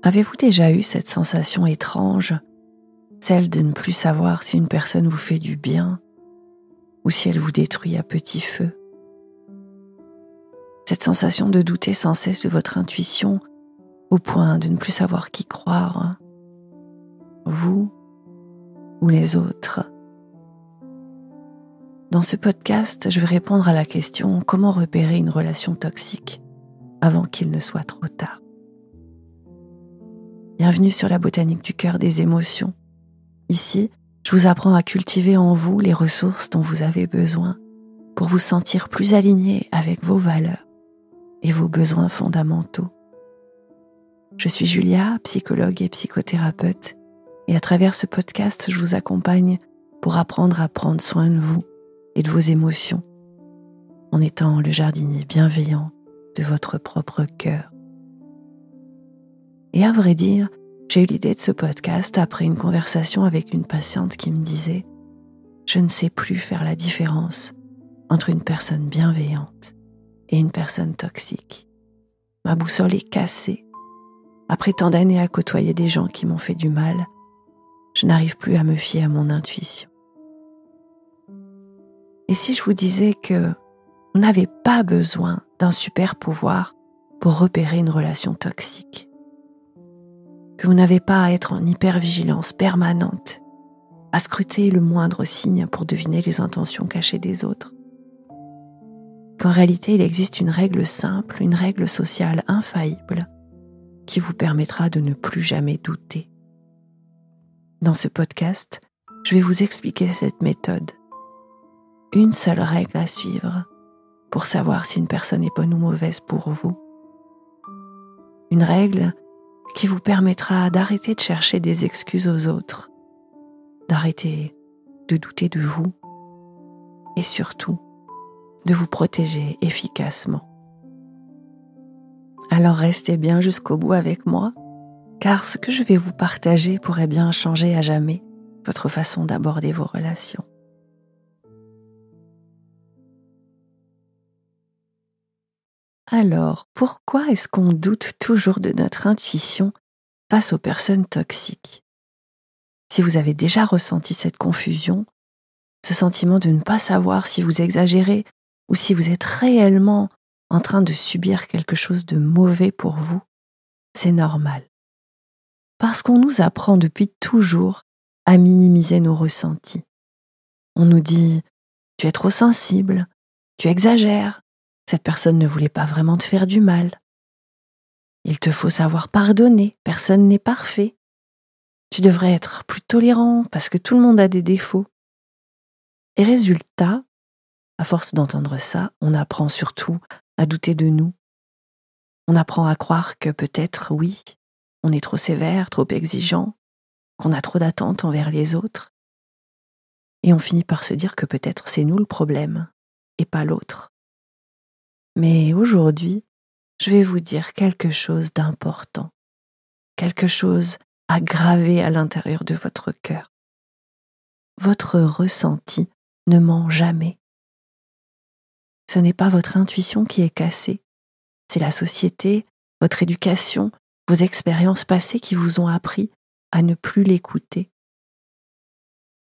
Avez-vous déjà eu cette sensation étrange, celle de ne plus savoir si une personne vous fait du bien ou si elle vous détruit à petit feu? Cette sensation de douter sans cesse de votre intuition au point de ne plus savoir qui croire, vous ou les autres. Dans ce podcast, je vais répondre à la question « Comment repérer une relation toxique avant qu'il ne soit trop tard ?» Bienvenue sur la botanique du cœur des émotions. Ici, je vous apprends à cultiver en vous les ressources dont vous avez besoin pour vous sentir plus aligné avec vos valeurs et vos besoins fondamentaux. Je suis Julia, psychologue et psychothérapeute, et à travers ce podcast, je vous accompagne pour apprendre à prendre soin de vous et de vos émotions, en étant le jardinier bienveillant de votre propre cœur. Et à vrai dire, j'ai eu l'idée de ce podcast après une conversation avec une patiente qui me disait « Je ne sais plus faire la différence entre une personne bienveillante et une personne toxique. Ma boussole est cassée. Après tant d'années à côtoyer des gens qui m'ont fait du mal, je n'arrive plus à me fier à mon intuition. » Et si je vous disais que vous n'avez pas besoin d'un super pouvoir pour repérer une relation toxique, que vous n'avez pas à être en hypervigilance permanente, à scruter le moindre signe pour deviner les intentions cachées des autres, qu'en réalité il existe une règle simple, une règle sociale infaillible qui vous permettra de ne plus jamais douter. Dans ce podcast, je vais vous expliquer cette méthode. Une seule règle à suivre pour savoir si une personne est bonne ou mauvaise pour vous. Une règle qui vous permettra d'arrêter de chercher des excuses aux autres, d'arrêter de douter de vous et surtout de vous protéger efficacement. Alors restez bien jusqu'au bout avec moi, car ce que je vais vous partager pourrait bien changer à jamais votre façon d'aborder vos relations. Alors, pourquoi est-ce qu'on doute toujours de notre intuition face aux personnes toxiques? Si vous avez déjà ressenti cette confusion, ce sentiment de ne pas savoir si vous exagérez ou si vous êtes réellement en train de subir quelque chose de mauvais pour vous, c'est normal. Parce qu'on nous apprend depuis toujours à minimiser nos ressentis. On nous dit « tu es trop sensible, tu exagères, cette personne ne voulait pas vraiment te faire du mal. Il te faut savoir pardonner, personne n'est parfait. Tu devrais être plus tolérant parce que tout le monde a des défauts. » Et résultat, à force d'entendre ça, on apprend surtout à douter de nous. On apprend à croire que peut-être, oui, on est trop sévère, trop exigeant, qu'on a trop d'attentes envers les autres. Et on finit par se dire que peut-être c'est nous le problème et pas l'autre. Mais aujourd'hui, je vais vous dire quelque chose d'important, quelque chose à graver à l'intérieur de votre cœur. Votre ressenti ne ment jamais. Ce n'est pas votre intuition qui est cassée, c'est la société, votre éducation, vos expériences passées qui vous ont appris à ne plus l'écouter.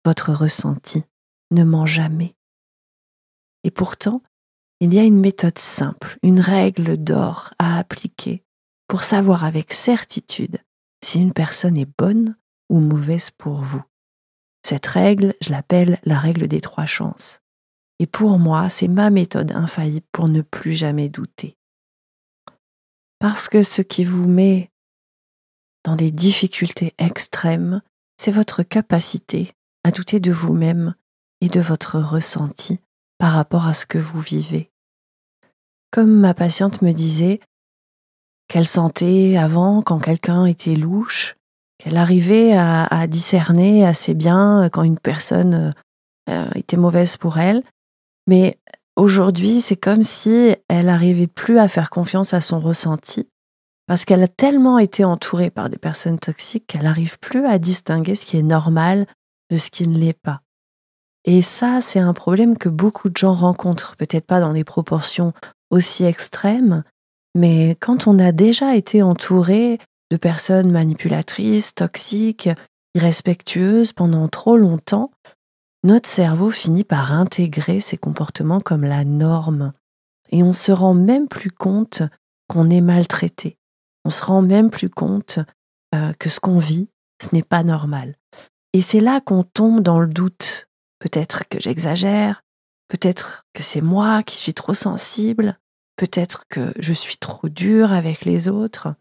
Votre ressenti ne ment jamais. Et pourtant, il y a une méthode simple, une règle d'or à appliquer pour savoir avec certitude si une personne est bonne ou mauvaise pour vous. Cette règle, je l'appelle la règle des 3 chances. Et pour moi, c'est ma méthode infaillible pour ne plus jamais douter. Parce que ce qui vous met dans des difficultés extrêmes, c'est votre capacité à douter de vous-même et de votre ressenti par rapport à ce que vous vivez. Comme ma patiente me disait qu'elle sentait avant quand quelqu'un était louche, qu'elle arrivait à discerner assez bien quand une personne était mauvaise pour elle, mais aujourd'hui c'est comme si elle n'arrivait plus à faire confiance à son ressenti parce qu'elle a tellement été entourée par des personnes toxiques qu'elle n'arrive plus à distinguer ce qui est normal de ce qui ne l'est pas. Et ça, c'est un problème que beaucoup de gens rencontrent, peut-être pas dans des proportions aussi extrêmes, mais quand on a déjà été entouré de personnes manipulatrices, toxiques, irrespectueuses pendant trop longtemps, notre cerveau finit par intégrer ces comportements comme la norme. Et on se rend même plus compte qu'on est maltraité. On se rend même plus compte que ce qu'on vit, ce n'est pas normal. Et c'est là qu'on tombe dans le doute. Peut-être que j'exagère, peut-être que c'est moi qui suis trop sensible, peut-être que je suis trop dure avec les autres.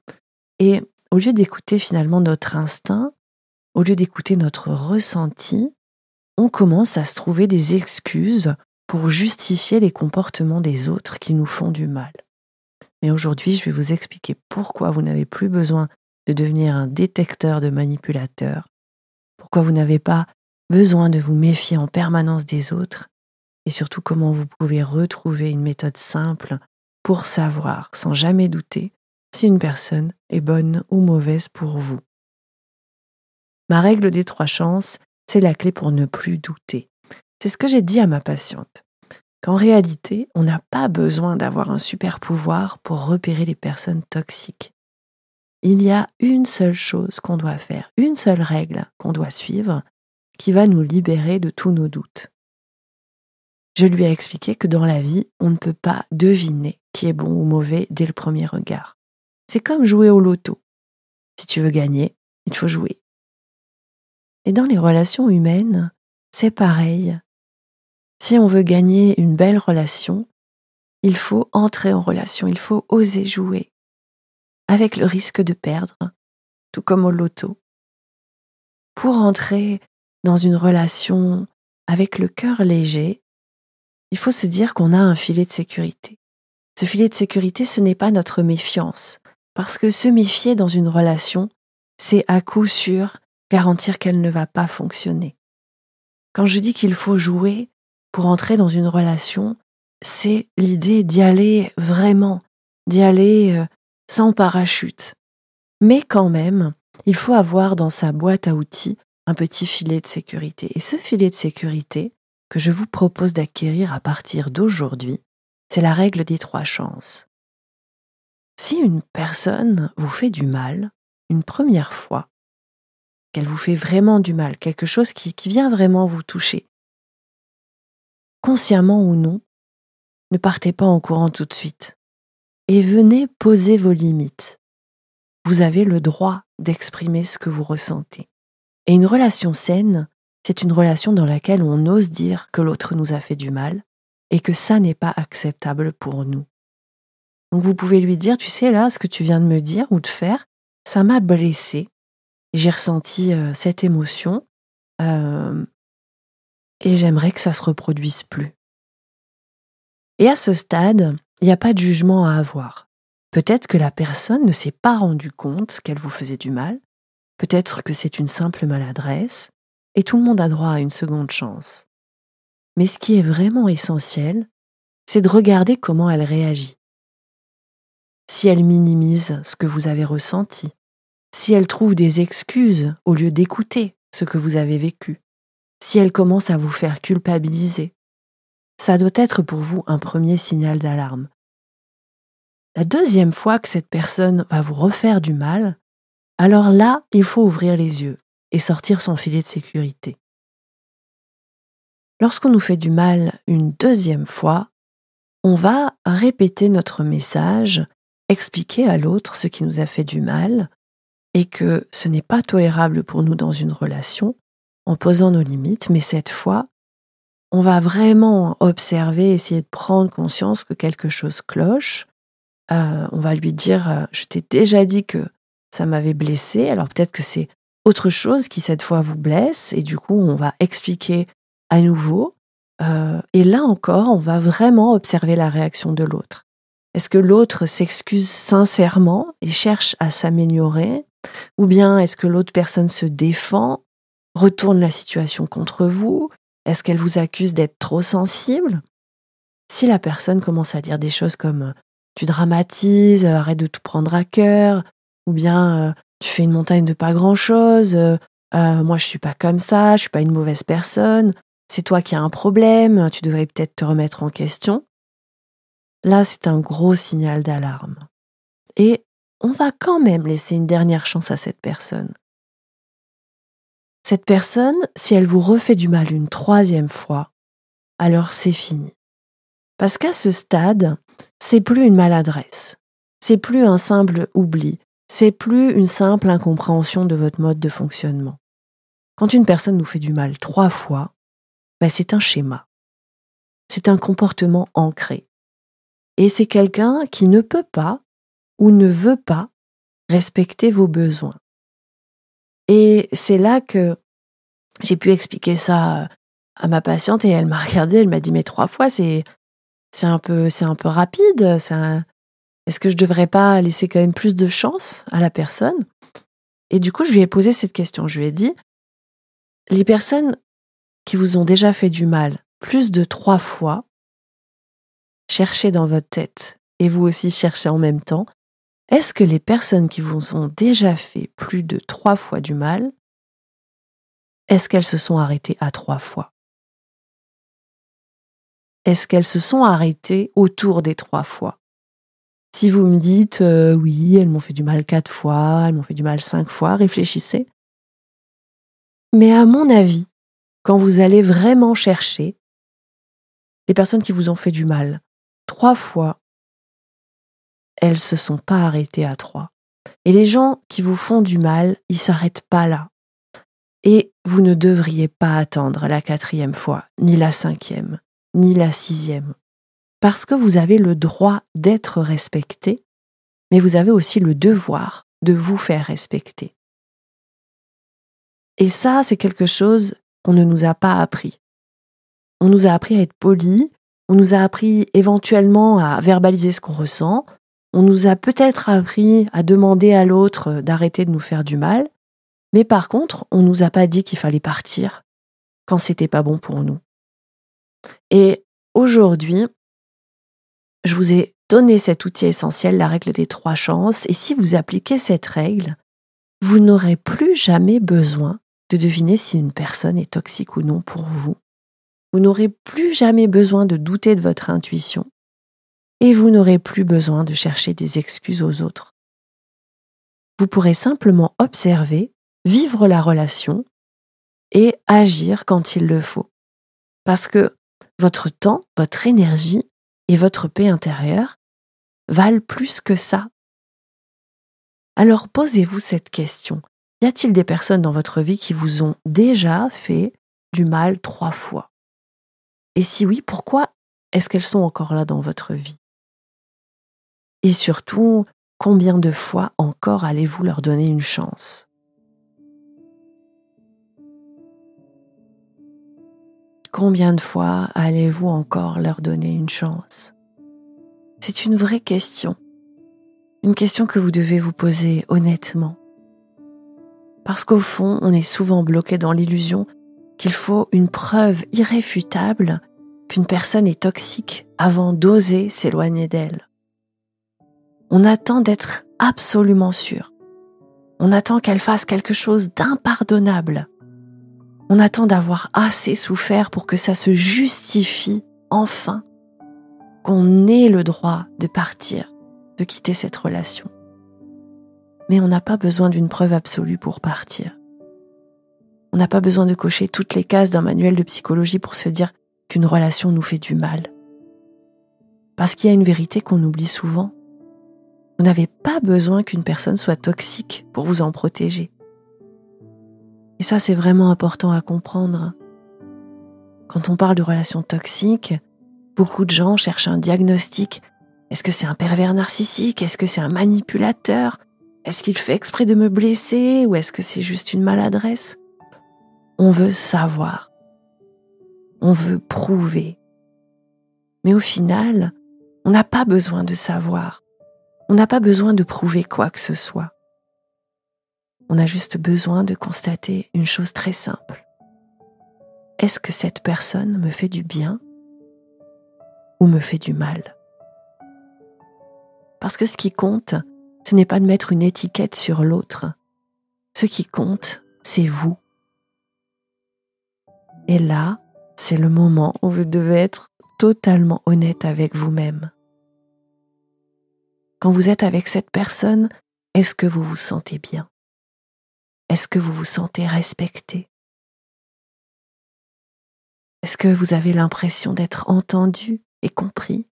Et au lieu d'écouter finalement notre instinct, au lieu d'écouter notre ressenti, on commence à se trouver des excuses pour justifier les comportements des autres qui nous font du mal. Mais aujourd'hui, je vais vous expliquer pourquoi vous n'avez plus besoin de devenir un détecteur de manipulateurs, pourquoi vous n'avez pas besoin de vous méfier en permanence des autres, et surtout comment vous pouvez retrouver une méthode simple pour savoir, sans jamais douter, si une personne est bonne ou mauvaise pour vous. Ma règle des 3 chances, c'est la clé pour ne plus douter. C'est ce que j'ai dit à ma patiente, qu'en réalité, on n'a pas besoin d'avoir un super pouvoir pour repérer les personnes toxiques. Il y a une seule chose qu'on doit faire, une seule règle qu'on doit suivre, qui va nous libérer de tous nos doutes. Je lui ai expliqué que dans la vie, on ne peut pas deviner qui est bon ou mauvais dès le premier regard. C'est comme jouer au loto. Si tu veux gagner, il faut jouer. Et dans les relations humaines, c'est pareil. Si on veut gagner une belle relation, il faut entrer en relation, il faut oser jouer, avec le risque de perdre, tout comme au loto. Pour entrer dans une relation avec le cœur léger, il faut se dire qu'on a un filet de sécurité. Ce filet de sécurité, ce n'est pas notre méfiance, parce que se méfier dans une relation, c'est à coup sûr garantir qu'elle ne va pas fonctionner. Quand je dis qu'il faut jouer pour entrer dans une relation, c'est l'idée d'y aller vraiment, d'y aller sans parachute. Mais quand même, il faut avoir dans sa boîte à outils un petit filet de sécurité. Et ce filet de sécurité que je vous propose d'acquérir à partir d'aujourd'hui, c'est la règle des 3 chances. Si une personne vous fait du mal, une première fois, qu'elle vous fait vraiment du mal, quelque chose qui vient vraiment vous toucher, consciemment ou non, ne partez pas en courant tout de suite et venez poser vos limites. Vous avez le droit d'exprimer ce que vous ressentez. Et une relation saine, c'est une relation dans laquelle on ose dire que l'autre nous a fait du mal et que ça n'est pas acceptable pour nous. Donc vous pouvez lui dire, tu sais là, ce que tu viens de me dire ou de faire, ça m'a blessée. J'ai ressenti cette émotion et j'aimerais que ça se reproduise plus. Et à ce stade, il n'y a pas de jugement à avoir. Peut-être que la personne ne s'est pas rendue compte qu'elle vous faisait du mal, peut-être que c'est une simple maladresse, et tout le monde a droit à une seconde chance. Mais ce qui est vraiment essentiel, c'est de regarder comment elle réagit. Si elle minimise ce que vous avez ressenti, si elle trouve des excuses au lieu d'écouter ce que vous avez vécu, si elle commence à vous faire culpabiliser, ça doit être pour vous un premier signal d'alarme. La deuxième fois que cette personne va vous refaire du mal, alors là, il faut ouvrir les yeux et sortir son filet de sécurité. Lorsqu'on nous fait du mal une deuxième fois, on va répéter notre message, expliquer à l'autre ce qui nous a fait du mal et que ce n'est pas tolérable pour nous dans une relation en posant nos limites, mais cette fois, on va vraiment observer, essayer de prendre conscience que quelque chose cloche. On va lui dire « je t'ai déjà dit que ça m'avait blessé, alors peut-être que c'est autre chose qui cette fois vous blesse » et du coup on va expliquer à nouveau. Et là encore, on va vraiment observer la réaction de l'autre. Est-ce que l'autre s'excuse sincèrement et cherche à s'améliorer? Ou bien est-ce que l'autre personne se défend, retourne la situation contre vous? Est-ce qu'elle vous accuse d'être trop sensible? Si la personne commence à dire des choses comme « tu dramatises, arrête de tout prendre à cœur » ou bien « tu fais une montagne de pas grand-chose, moi je suis pas comme ça, je suis pas une mauvaise personne, c'est toi qui as un problème, tu devrais peut-être te remettre en question », là c'est un gros signal d'alarme. Et on va quand même laisser une dernière chance à cette personne. Cette personne, si elle vous refait du mal une troisième fois, alors c'est fini. Parce qu'à ce stade, c'est plus une maladresse, c'est plus un simple oubli, c'est plus une simple incompréhension de votre mode de fonctionnement. Quand une personne nous fait du mal 3 fois, c'est un schéma, c'est un comportement ancré. Et c'est quelqu'un qui ne peut pas ou ne veut pas respecter vos besoins. Et c'est là que j'ai pu expliquer ça à ma patiente et elle m'a regardée, elle m'a dit « mais 3 fois, c'est un peu rapide, est-ce que je devrais pas laisser quand même plus de chance à la personne ?» Et du coup, je lui ai posé cette question. Je lui ai dit « les personnes qui vous ont déjà fait du mal plus de 3 fois, cherchez dans votre tête et vous aussi cherchez en même temps, est-ce que les personnes qui vous ont déjà fait plus de 3 fois du mal, est-ce qu'elles se sont arrêtées à 3 fois ? Est-ce qu'elles se sont arrêtées autour des 3 fois ? Si vous me dites oui, elles m'ont fait du mal 4 fois, elles m'ont fait du mal 5 fois, réfléchissez. Mais à mon avis, quand vous allez vraiment chercher, les personnes qui vous ont fait du mal 3 fois, elles se sont pas arrêtées à 3. Et les gens qui vous font du mal, ils s'arrêtent pas là. Et vous ne devriez pas attendre la 4e fois, ni la 5e, ni la 6e. Parce que vous avez le droit d'être respecté, mais vous avez aussi le devoir de vous faire respecter. Et ça, c'est quelque chose qu'on ne nous a pas appris. On nous a appris à être poli, on nous a appris éventuellement à verbaliser ce qu'on ressent, on nous a peut-être appris à demander à l'autre d'arrêter de nous faire du mal, mais par contre, on nous a pas dit qu'il fallait partir quand c'était pas bon pour nous. Et aujourd'hui, je vous ai donné cet outil essentiel, la règle des 3 chances, et si vous appliquez cette règle, vous n'aurez plus jamais besoin de deviner si une personne est toxique ou non pour vous. Vous n'aurez plus jamais besoin de douter de votre intuition et vous n'aurez plus besoin de chercher des excuses aux autres. Vous pourrez simplement observer, vivre la relation et agir quand il le faut. Parce que votre temps, votre énergie et votre paix intérieure valent plus que ça. Alors posez-vous cette question. Y a-t-il des personnes dans votre vie qui vous ont déjà fait du mal 3 fois ? Et si oui, pourquoi est-ce qu'elles sont encore là dans votre vie ? Et surtout, combien de fois encore allez-vous leur donner une chance ? Combien de fois allez-vous encore leur donner une chance ? C'est une vraie question. Une question que vous devez vous poser honnêtement. Parce qu'au fond, on est souvent bloqué dans l'illusion qu'il faut une preuve irréfutable qu'une personne est toxique avant d'oser s'éloigner d'elle. On attend d'être absolument sûr. On attend qu'elle fasse quelque chose d'impardonnable. On attend d'avoir assez souffert pour que ça se justifie enfin qu'on ait le droit de partir, de quitter cette relation. Mais on n'a pas besoin d'une preuve absolue pour partir. On n'a pas besoin de cocher toutes les cases d'un manuel de psychologie pour se dire qu'une relation nous fait du mal. Parce qu'il y a une vérité qu'on oublie souvent. Vous n'avez pas besoin qu'une personne soit toxique pour vous en protéger. Et ça, c'est vraiment important à comprendre. Quand on parle de relations toxiques, beaucoup de gens cherchent un diagnostic. Est-ce que c'est un pervers narcissique ? Est-ce que c'est un manipulateur ? Est-ce qu'il fait exprès de me blesser ? Ou est-ce que c'est juste une maladresse ? On veut savoir. On veut prouver. Mais au final, on n'a pas besoin de savoir. On n'a pas besoin de prouver quoi que ce soit. On a juste besoin de constater une chose très simple. Est-ce que cette personne me fait du bien ou me fait du mal ? Parce que ce qui compte, ce n'est pas de mettre une étiquette sur l'autre. Ce qui compte, c'est vous. Et là, c'est le moment où vous devez être totalement honnête avec vous-même. Quand vous êtes avec cette personne, Est-ce que vous vous sentez bien? Est-ce que vous vous sentez respecté? Est-ce que vous avez l'impression d'être entendu et compris?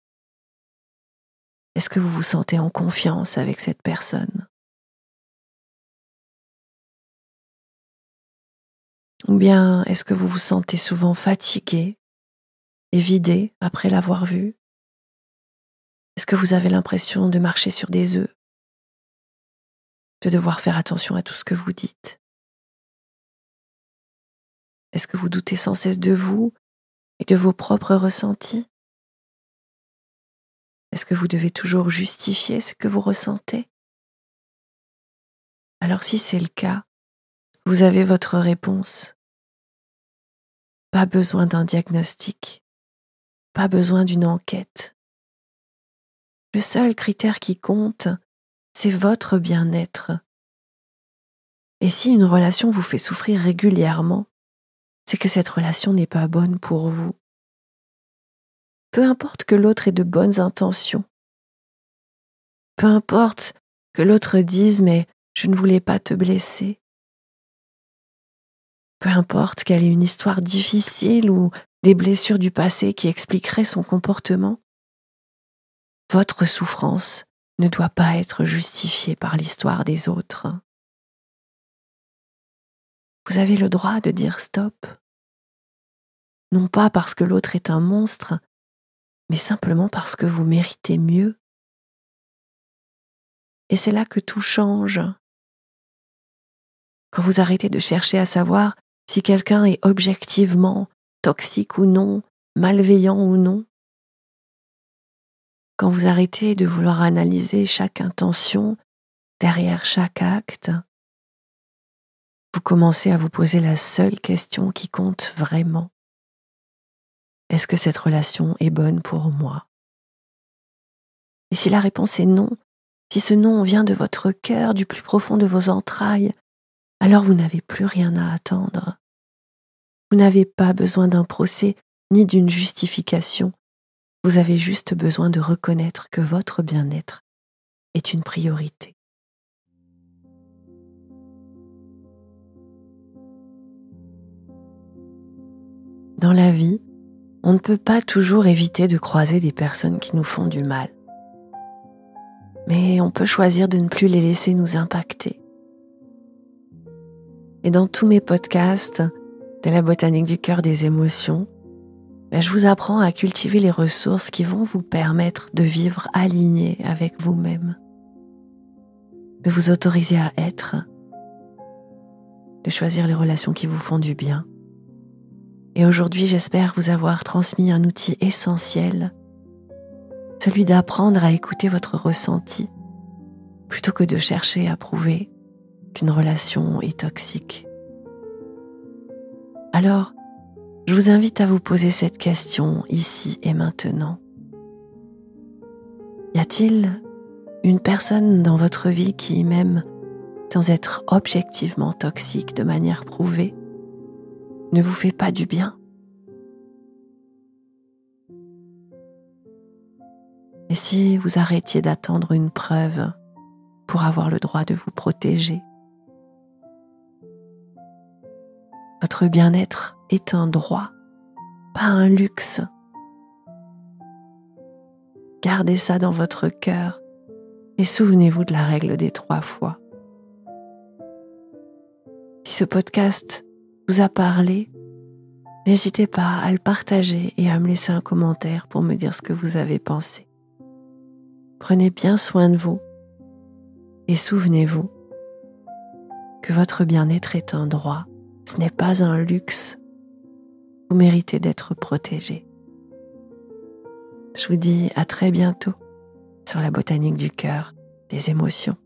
Est-ce que vous vous sentez en confiance avec cette personne? Ou bien est-ce que vous vous sentez souvent fatigué et vidé après l'avoir vue? Est-ce que vous avez l'impression de marcher sur des œufs, de devoir faire attention à tout ce que vous dites? Est-ce que vous doutez sans cesse de vous et de vos propres ressentis? Est-ce que vous devez toujours justifier ce que vous ressentez? Alors si c'est le cas, vous avez votre réponse. Pas besoin d'un diagnostic, pas besoin d'une enquête. Le seul critère qui compte, c'est votre bien-être. Et si une relation vous fait souffrir régulièrement, c'est que cette relation n'est pas bonne pour vous. Peu importe que l'autre ait de bonnes intentions. Peu importe que l'autre dise « mais je ne voulais pas te blesser ». Peu importe qu'elle ait une histoire difficile ou des blessures du passé qui expliqueraient son comportement, votre souffrance ne doit pas être justifiée par l'histoire des autres. Vous avez le droit de dire stop. Non pas parce que l'autre est un monstre, mais simplement parce que vous méritez mieux. Et c'est là que tout change. Quand vous arrêtez de chercher à savoir si quelqu'un est objectivement toxique ou non, malveillant ou non, quand vous arrêtez de vouloir analyser chaque intention derrière chaque acte, vous commencez à vous poser la seule question qui compte vraiment. Est-ce que cette relation est bonne pour moi? Et si la réponse est non, si ce non vient de votre cœur, du plus profond de vos entrailles, alors vous n'avez plus rien à attendre. Vous n'avez pas besoin d'un procès ni d'une justification. Vous avez juste besoin de reconnaître que votre bien-être est une priorité. Dans la vie, on ne peut pas toujours éviter de croiser des personnes qui nous font du mal. Mais on peut choisir de ne plus les laisser nous impacter. Et dans tous mes podcasts de la botanique du cœur des émotions, je vous apprends à cultiver les ressources qui vont vous permettre de vivre aligné avec vous-même, de vous autoriser à être, de choisir les relations qui vous font du bien. Et aujourd'hui, j'espère vous avoir transmis un outil essentiel, celui d'apprendre à écouter votre ressenti, plutôt que de chercher à prouver qu'une relation est toxique. Alors, je vous invite à vous poser cette question ici et maintenant. Y a-t-il une personne dans votre vie qui, même sans être objectivement toxique de manière prouvée, ne vous fait pas du bien? Et si vous arrêtiez d'attendre une preuve pour avoir le droit de vous protéger? Votre bien-être est un droit, pas un luxe. Gardez ça dans votre cœur et souvenez-vous de la règle des 3 fois. Si ce podcast vous a parlé, n'hésitez pas à le partager et à me laisser un commentaire pour me dire ce que vous avez pensé. Prenez bien soin de vous et souvenez-vous que votre bien-être est un droit, ce n'est pas un luxe. Vous méritez d'être protégé. Je vous dis à très bientôt sur la botanique du cœur des émotions.